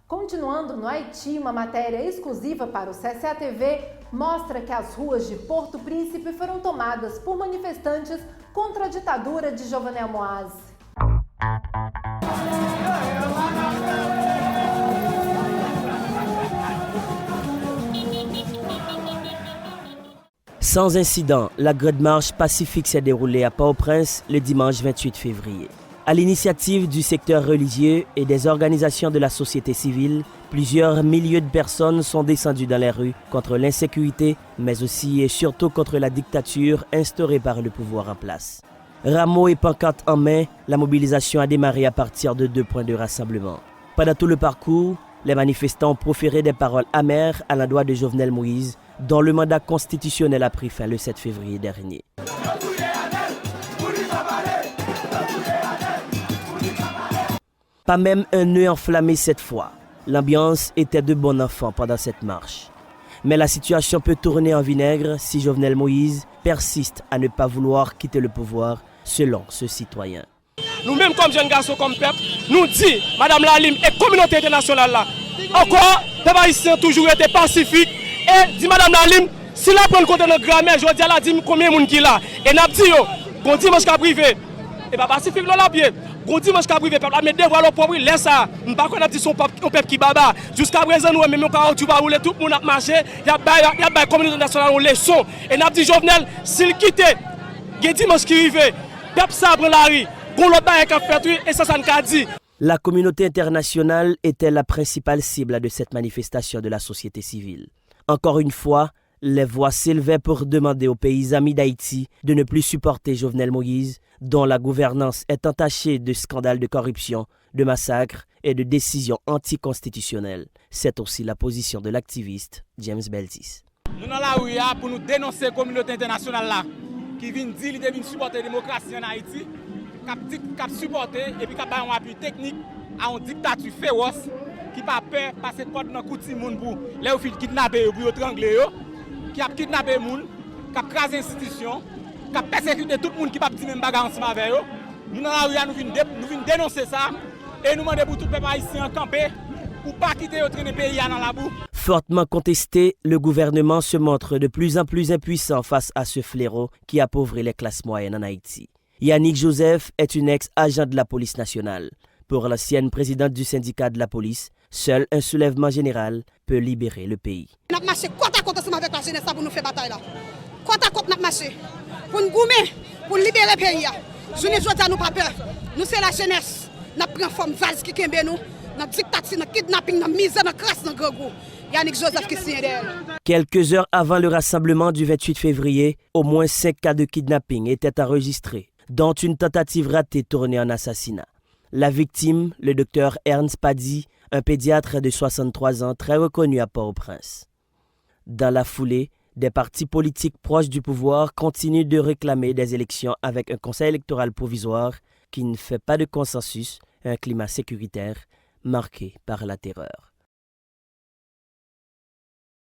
Continuando no Haiti, uma matéria exclusiva para o CCA-TV mostra que as ruas de Porto Príncipe foram tomadas por manifestantes contra a ditadura de Jovenel Moïse. Sans incident, la grande marche pacifique s'est déroulée à Port-au-Prince le dimanche 28 février. À l'initiative du secteur religieux et des organisations de la société civile, plusieurs milliers de personnes sont descendues dans les rues contre l'insécurité, mais aussi et surtout contre la dictature instaurée par le pouvoir en place. Rameaux et pancartes en main, la mobilisation a démarré à partir de 2 points de rassemblement. Pendant tout le parcours, les manifestants ont proféré des paroles amères à l'endroit de Jovenel Moïse, dont le mandat constitutionnel a pris fin le 7 février dernier. Pas même un nœud enflammé cette fois. L'ambiance était de bon enfant pendant cette marche. Mais la situation peut tourner en vinaigre si Jovenel Moïse persiste à ne pas vouloir quitter le pouvoir, selon ce citoyen. Nous-mêmes, comme jeunes garçons, comme peuple, nous disons, Madame Lalim et communauté internationale là, encore, les Haïtiens toujours été pacifiques. Et dit Madame Lalim, si la prend compte de notre grand-mère, je dis à la dit combien de monde qui là. Et n'a dit, bon dimanche qu'a privé, et pas pacifique là bien. Bon dimanche qu'a privé, peuple, mais devoir le pauvre, laisse ça. On pas qu'on a dit son peuple qui baba. Jusqu'à présent, nous même quand tu vas rouler, tout le monde a marché, il y a la communauté nationale en leçon. Et n'a dit Jovenel, s'il quitte, il dimanche qui arrive, peuple ça prend la rue. La communauté internationale était la principale cible de cette manifestation de la société civile. Encore une fois, les voix s'élevaient pour demander aux pays amis d'Haïti de ne plus supporter Jovenel Moïse, dont la gouvernance est entachée de scandales de corruption, de massacres et de décisions anticonstitutionnelles. C'est aussi la position de l'activiste James Beltis. Nous sommes là pour nous dénoncer la communauté internationale là, qui vient dire qu'il vient supporter la démocratie en Haïti. Qui supporter et puis qui a un appui technique à une dictature féroce qui n'a pas peur de passer porte dans coup de monde pour les filles kidnapper pour étrangler, qui a kidnappé les gens, qui a crasé l'institution, qui a persécuté tout le monde qui n'a pas dit même bagarre ensemble avec eux. Nous venons dénoncer ça et nous demandons pour tout le peuple haïtien camper pour ne pas quitter le pays dans la boue. Fortement contesté, le gouvernement se montre de plus en plus impuissant face à ce fléau qui appauvrit les classes moyennes en Haïti. Yannick Joseph est une ex-agent de la police nationale. Pour l'ancienne présidente du syndicat de la police, seul un soulèvement général peut libérer le pays. Nous avons marché côte à côte avec la jeunesse pour nous faire bataille là. Côte à côte nous avons marché pour nous goumer, pour libérer le pays. Je ne dis pas nous pas peur. Nous c'est la jeunesse. Nous prenons forme valse qui kembe nous, dans dictature, dans kidnapping, dans misère, dans crasse, dans gros. Yannick Joseph qui signe d'elle. Quelques heures avant le rassemblement du 28 février, au moins 5 cas de kidnapping étaient enregistrés, dont une tentative ratée tournée en assassinat. La victime, le docteur Ernst Paddy, un pédiatre de 63 ans très reconnu à Port-au-Prince. Dans la foulée, des partis politiques proches du pouvoir continuent de réclamer des élections avec un conseil électoral provisoire qui ne fait pas de consensus, un climat sécuritaire marqué par la terreur.